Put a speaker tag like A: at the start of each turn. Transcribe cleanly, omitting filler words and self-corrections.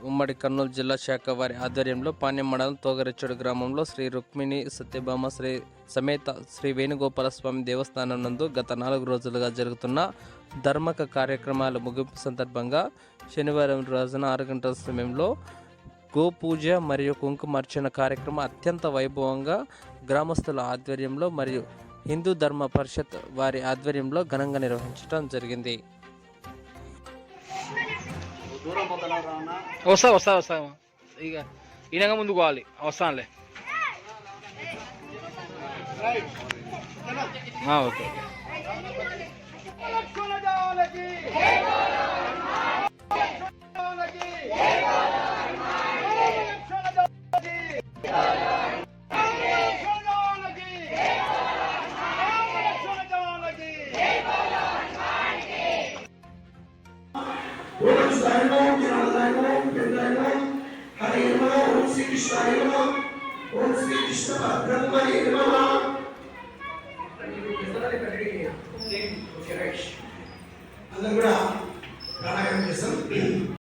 A: ఉమ్మడి కర్నూలు జిల్లా శాఖ వారి ఆధ్వర్యంలో పాణ్యం మండలం తోగరెచ్చడు గ్రామంలో శ్రీ రుక్మిణి సత్యభామ శ్రీ సమేత శ్రీ వేణుగోపాల స్వామి దేవస్థానం నందు గత 4 రోజులుగా జరుగుతున్న ధర్మక కార్యక్రమాల ముగింపు సందర్భంగా శనివారం రోజున 6 గంటల సమయంలో గోపూజ మరియు కుంకుమార్చన కార్యక్రమం అత్యంత వైభవంగా గ్రామస్తుల ఆధ్వర్యంలో మరియు హిందూ ధర్మ పరిషత్ వారి ఆధ్వర్యంలో ఘనంగా నిర్వహించడం జరిగింది.
B: వస్తా ఇక ఈయనగా ముందుకు పోవాలి. వస్తానులే. ఓకే.
C: हरे नमः ओम श्री कृष्णाय नमः ओम श्री कृष्ण ब्रह्मणे नमः అందరూ కూడా ప్రాణాయామం చేస్తాం.